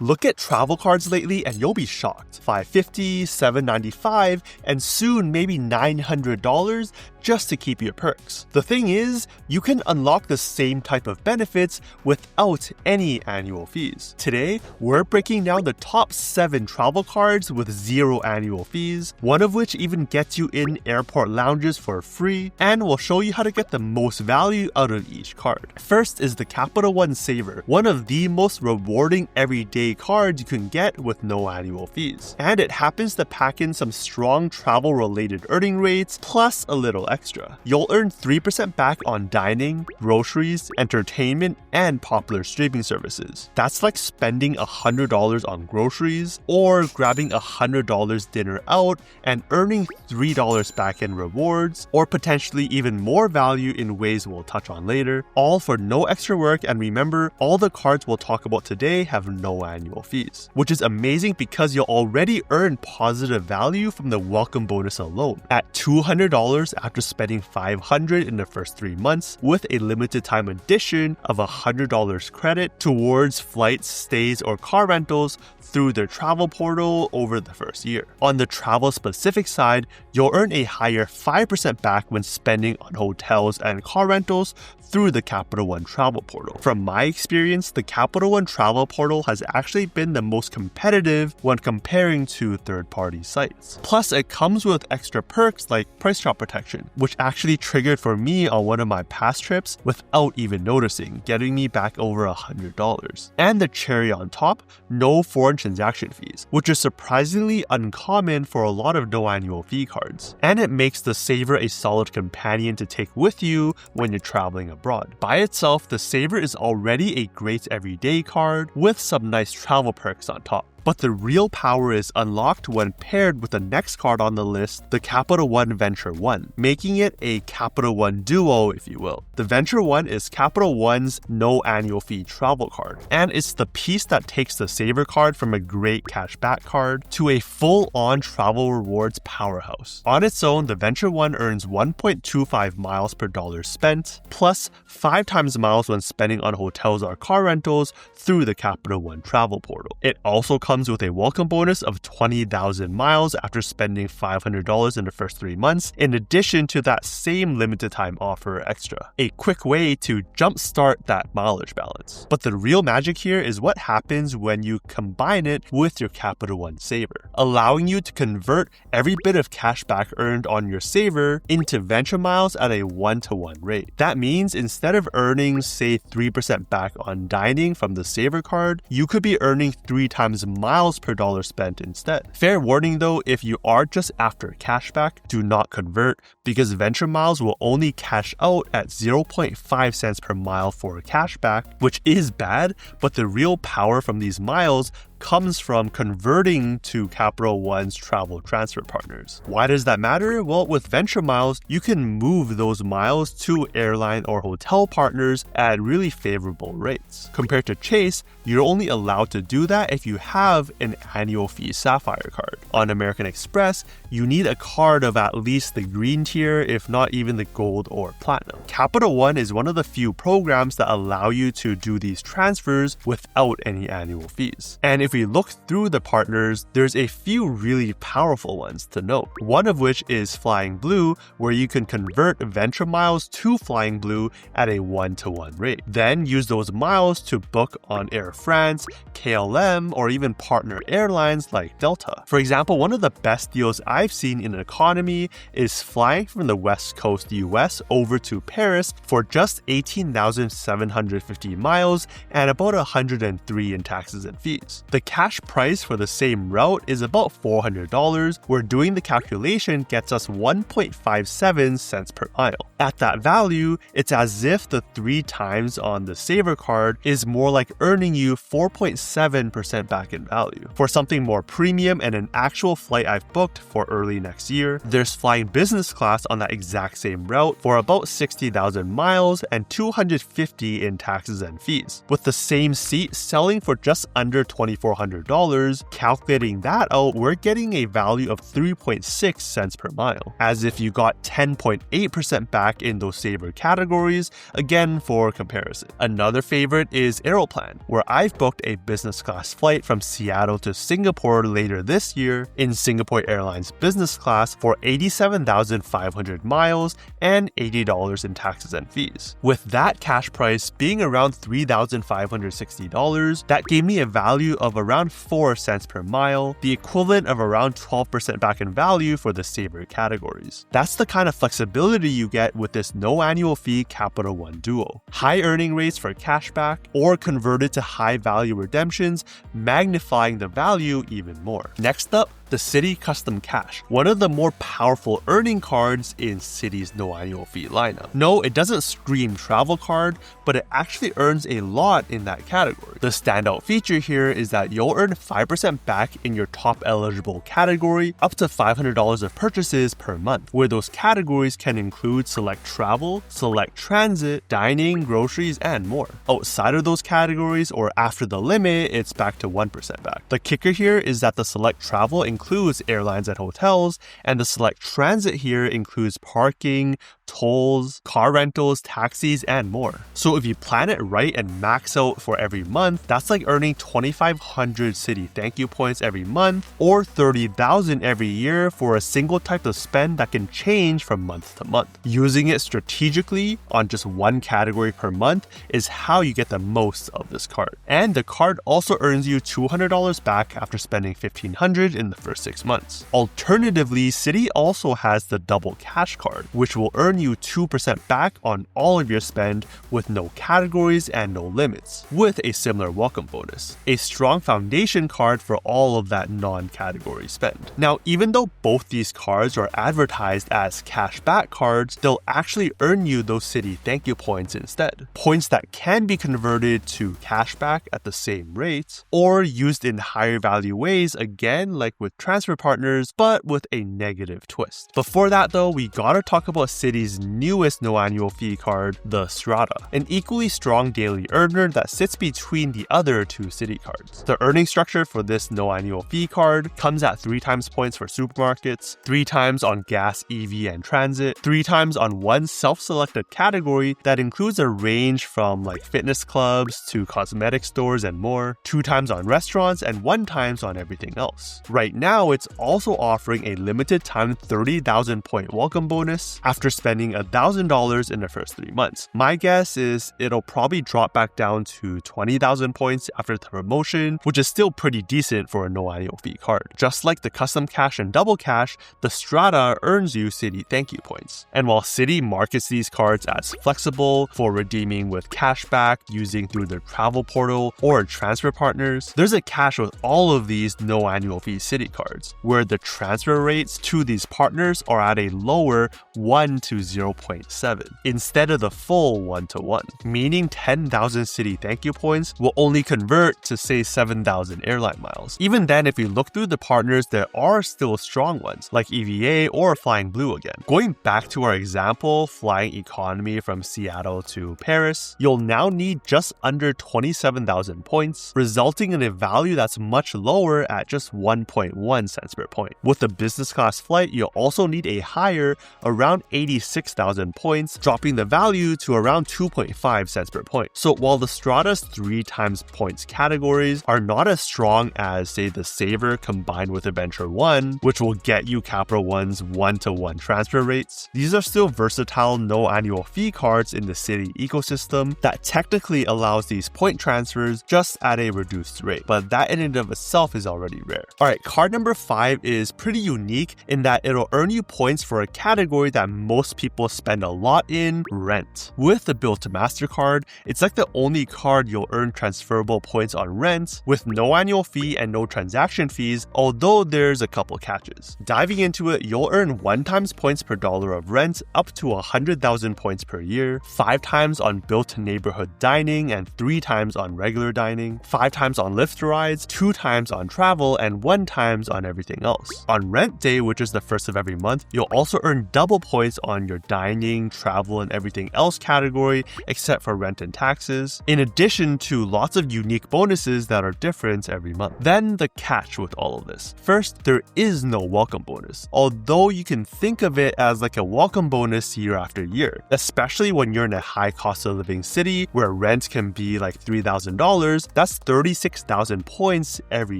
Look at travel cards lately and you'll be shocked. $550, $795, and soon maybe $900 just to keep your perks. The thing is, you can unlock the same type of benefits without any annual fees. Today, we're breaking down the top 7 travel cards with 0 annual fees, one of which even gets you in airport lounges for free, and we'll show you how to get the most value out of each card. First is the Capital One Saver, one of the most rewarding everyday cards you can get with no annual fees. And it happens to pack in some strong travel-related earning rates, plus a little extra. You'll earn 3% back on dining, groceries, entertainment, and popular streaming services. That's like spending $100 on groceries or grabbing $100 dinner out and earning $3 back in rewards, or potentially even more value in ways we'll touch on later, all for no extra work. And remember, all the cards we'll talk about today have no annual fees, which is amazing because you'll already earn positive value from the welcome bonus alone at $200 after spending $500 in the first 3 months, with a limited time addition of $100 credit towards flights, stays, or car rentals through their travel portal over the first year. On the travel specific side, you'll earn a higher 5% back when spending on hotels and car rentals through the Capital One travel portal. From my experience, the Capital One travel portal has actually been the most competitive when comparing to third-party sites. Plus, it comes with extra perks like price drop protection, which actually triggered for me on one of my past trips without even noticing, getting me back over $100. And the cherry on top, no foreign transaction fees, which is surprisingly uncommon for a lot of no annual fee cards. And it makes the Saver a solid companion to take with you when you're traveling abroad. By itself, the Saver is already a great everyday card with some nice travel perks on top. But the real power is unlocked when paired with the next card on the list, the Capital One Venture One, making it a Capital One duo, if you will. The Venture One is Capital One's no annual fee travel card, and it's the piece that takes the Saver card from a great cashback card to a full-on travel rewards powerhouse. On its own, the Venture One earns 1.25 miles per dollar spent, plus 5 times miles when spending on hotels or car rentals through the Capital One travel portal. It also comes with a welcome bonus of 20,000 miles after spending $500 in the first 3 months, in addition to that same limited time offer extra. A quick way to jumpstart that mileage balance. But the real magic here is what happens when you combine it with your Capital One Saver, allowing you to convert every bit of cash back earned on your Saver into venture miles at a 1-to-1 rate. That means instead of earning, say, 3% back on dining from the Saver card, you could be earning 3 times miles per dollar spent instead. Fair warning though, if you are just after cashback, do not convert, because venture miles will only cash out at 0.5 cents per mile for cashback, which is bad, but the real power from these miles comes from converting to Capital One's travel transfer partners. Why does that matter? Well, with Venture Miles, you can move those miles to airline or hotel partners at really favorable rates. Compared to Chase, you're only allowed to do that if you have an annual fee Sapphire card. On American Express, you need a card of at least the green tier, if not even the gold or platinum. Capital One is one of the few programs that allow you to do these transfers without any annual fees. And if we look through the partners, there's a few really powerful ones to note. One of which is Flying Blue, where you can convert Venture Miles to Flying Blue at a 1-to-1 rate. Then use those miles to book on Air France, KLM, or even partner airlines like Delta. For example, one of the best deals I've seen in economy is flying from the West Coast US over to Paris for just 18,750 miles and about 103 in taxes and fees. The cash price for the same route is about $400, where doing the calculation gets us 1.57 cents per mile. At that value, it's as if the 3 times on the Saver card is more like earning you 4.7% back in value. For something more premium and an actual flight I've booked for early next year, there's flying business class on that exact same route for about 60,000 miles and 250 in taxes and fees, with the same seat selling for just under $24 $2,400, calculating that out, we're getting a value of 3.6 cents per mile, as if you got 10.8% back in those saver categories, again for comparison. Another favorite is Aeroplan, where I've booked a business class flight from Seattle to Singapore later this year in Singapore Airlines business class for 87,500 miles and $80 in taxes and fees. With that cash price being around $3,560, that gave me a value of around 4 cents per mile, the equivalent of around 12% back in value for the saver categories. That's the kind of flexibility you get with this no annual fee Capital One Duo. High earning rates for cashback or converted to high value redemptions, magnifying the value even more. Next up, the Citi Custom Cash, one of the more powerful earning cards in Citi's no annual fee lineup. No, it doesn't scream travel card, but it actually earns a lot in that category. The standout feature here is that you'll earn 5% back in your top eligible category up to $500 of purchases per month, where those categories can include select travel, select transit, dining, groceries, and more. Outside of those categories or after the limit, it's back to 1% back. The kicker here is that the select travel includes airlines and hotels, and the select transit here includes parking, tolls, car rentals, taxis, and more. So if you plan it right and max out for every month, that's like earning 2,500 Citi thank you points every month or 30,000 every year for a single type of spend that can change from month to month. Using it strategically on just one category per month is how you get the most of this card. And the card also earns you $200 back after spending $1,500 in the first 6 months. Alternatively, Citi also has the Double Cash card, which will earn you 2% back on all of your spend with no categories and no limits, with a similar welcome bonus. A strong foundation card for all of that non-category spend. Now, even though both these cards are advertised as cashback cards, they'll actually earn you those Citi thank you points instead. Points that can be converted to cashback at the same rates, or used in higher value ways, again like with transfer partners, but with a negative twist. Before that though, we gotta talk about Citi's newest no annual fee card, the Strata, an equally strong daily earner that sits between the other two Citi cards. The earning structure for this no annual fee card comes at 3 times points for supermarkets, 3 times on gas, EV, and transit, 3 times on one self-selected category that includes a range from like fitness clubs to cosmetic stores and more, 2 times on restaurants, and 1 times on everything else. Right now, it's also offering a limited time 30,000 point welcome bonus after spending $1,000 in the first 3 months. My guess is it'll probably drop back down to 20,000 points after the promotion, which is still pretty decent for a no annual fee card. Just like the Custom Cash and Double Cash, the Strata earns you Citi thank you points. And while Citi markets these cards as flexible for redeeming with cashback using through their travel portal or transfer partners, there's a catch with all of these no annual fee Citi cards, where the transfer rates to these partners are at a lower 1 to 0.7 instead of the full 1-to-1, meaning 10,000 Citi thank you points will only convert to say 7,000 airline miles. Even then, if you look through the partners, there are still strong ones like EVA or Flying Blue again. Going back to our example, flying economy from Seattle to Paris, you'll now need just under 27,000 points, resulting in a value that's much lower at just 1.1 cents per point. With the business class flight, you'll also need a higher, around 86,000 points, dropping the value to around 2.5 cents per point. So while the Strata's 3 times points categories are not as strong as, say, the Saver combined with Adventure One, which will get you Capital One's 1-to-1 transfer rates, these are still versatile no annual fee cards in the Citi ecosystem that technically allows these point transfers just at a reduced rate, but that in and of itself is already rare. Alright, card number 5 is pretty unique in that it'll earn you points for a category that most people spend a lot in: rent. With the Bill to MasterCard, it's like the only card you'll earn transferable points on rent with no annual fee and no transaction fees, although there's a couple catches. Diving into it, you'll earn 1 times points per dollar of rent up to 100,000 points per year, 5 times on built neighborhood dining and 3 times on regular dining, 5 times on Lyft rides, 2 times on travel, and 1 times on everything else. On rent day, which is the first of every month, you'll also earn double points on your your dining, travel, and everything else category except for rent and taxes, in addition to lots of unique bonuses that are different every month. Then the catch with all of this. First, there is no welcome bonus, although you can think of it as like a welcome bonus year after year, especially when you're in a high cost of living city where rent can be like $3,000. That's 36,000 points every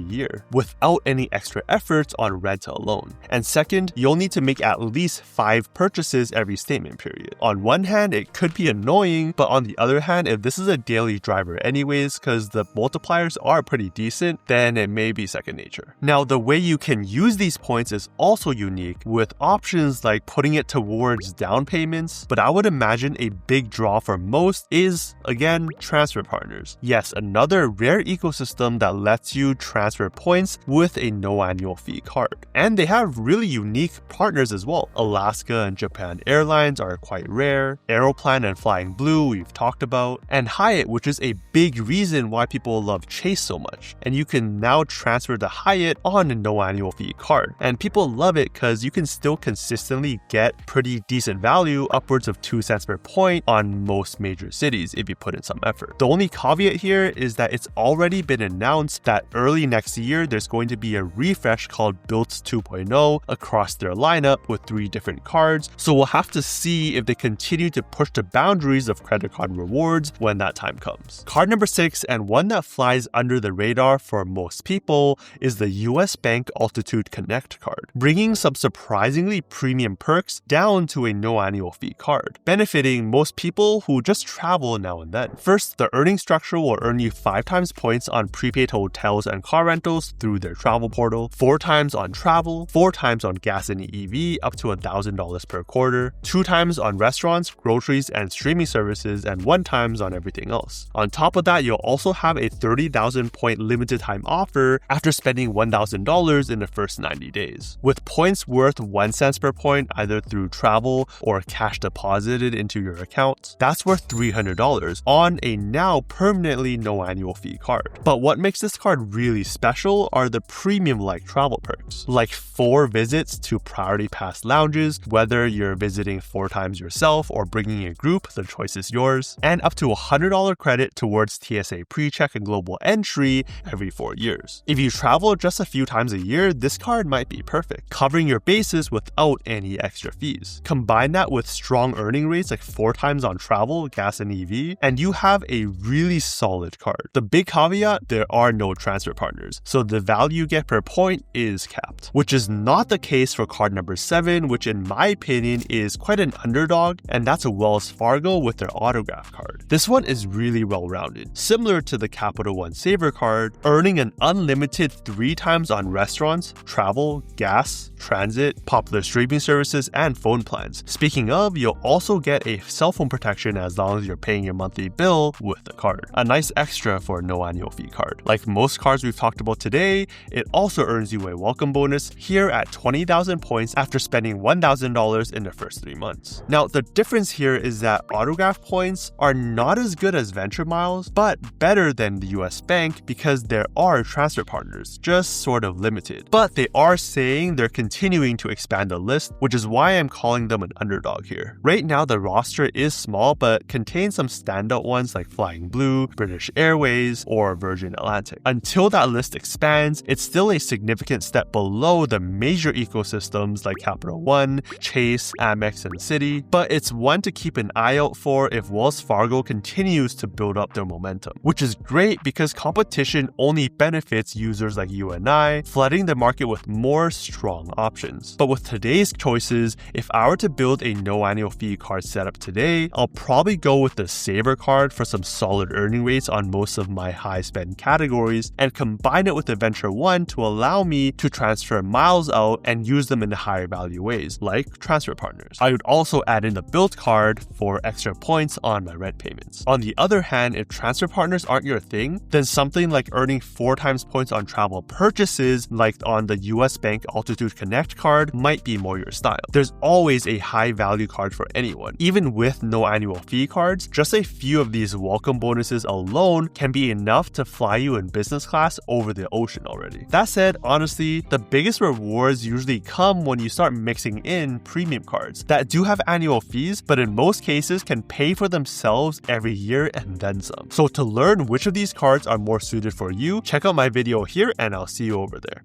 year without any extra efforts on rent alone. And second, you'll need to make at least 5 purchases every statement period. On one hand, it could be annoying, but on the other hand, if this is a daily driver anyways, because the multipliers are pretty decent, then it may be second nature. Now, the way you can use these points is also unique, with options like putting it towards down payments, but I would imagine a big draw for most is, again, transfer partners. Yes, another rare ecosystem that lets you transfer points with a no annual fee card. And they have really unique partners as well. Alaska and Japan Airlines are quite rare, Aeroplan and Flying Blue we've talked about, and Hyatt, which is a big reason why people love Chase so much. And you can now transfer to Hyatt on a no annual fee card. And people love it because you can still consistently get pretty decent value, upwards of 2 cents per point on most major cities if you put in some effort. The only caveat here is that it's already been announced that early next year there's going to be a refresh called Built 2.0 across their lineup with 3 different cards, so we'll have to see if they continue to push the boundaries of credit card rewards when that time comes. Card number 6, and one that flies under the radar for most people, is the US Bank Altitude Connect card, bringing some surprisingly premium perks down to a no annual fee card, benefiting most people who just travel now and then. First, the earning structure will earn you 5 times points on prepaid hotels and car rentals through their travel portal, 4 times on travel, 4 times on gas and EV up to $1,000 per quarter, 2 times on restaurants, groceries, and streaming services, and 1 times on everything else. On top of that, you'll also have a 30,000 point limited time offer after spending $1,000 in the first 90 days. With points worth 1 cent per point either through travel or cash deposited into your account, that's worth $300 on a now permanently no annual fee card. But what makes this card really special are the premium-like travel perks, like 4 visits to Priority Pass lounges, whether you're visiting 4 times yourself or bringing a group, the choice is yours, and up to $100 credit towards TSA PreCheck and Global Entry every 4 years. If you travel just a few times a year, this card might be perfect, covering your bases without any extra fees. Combine that with strong earning rates like 4 times on travel, gas, and EV, and you have a really solid card. The big caveat, there are no transfer partners, so the value you get per point is capped, which is not the case for card number 7, which in my opinion is quite an underdog, and that's a Wells Fargo with their autograph card. This one is really well-rounded, similar to the Capital One Saver card, earning an unlimited 3 times on restaurants, travel, gas, transit, popular streaming services, and phone plans. Speaking of, you'll also get a cell phone protection as long as you're paying your monthly bill with the card. A nice extra for a no annual fee card. Like most cards we've talked about today, it also earns you a welcome bonus here at 20,000 points after spending $1,000 in the first 3 months. Now, the difference here is that autograph points are not as good as Venture Miles, but better than the US Bank because there are transfer partners, just sort of limited. But they are saying they're continuing to expand the list, which is why I'm calling them an underdog here. Right now, the roster is small, but contains some standout ones like Flying Blue, British Airways, or Virgin Atlantic. Until that list expands, it's still a significant step below the major ecosystems like Capital One, Chase, Amex, and Citi, but it's one to keep an eye out for if Wells Fargo continues to build up their momentum, which is great because competition only benefits users like you and I, flooding the market with more strong options. But with today's choices, if I were to build a no annual fee card setup today, I'll probably go with the Saver card for some solid earning rates on most of my high spend categories, and combine it with the Venture One to allow me to transfer miles out and use them in higher value ways, like transfer partners. I would also add in the Built card for extra points on my rent payments. On the other hand, if transfer partners aren't your thing, then something like earning 4 times points on travel purchases, like on the US Bank Altitude Connect card, might be more your style. There's always a high value card for anyone. Even with no annual fee cards, just a few of these welcome bonuses alone can be enough to fly you in business class over the ocean already. That said, honestly, the biggest rewards usually come when you start mixing in premium cards, cards that do have annual fees, but in most cases can pay for themselves every year and then some. So to learn which of these cards are more suited for you, check out my video here and I'll see you over there.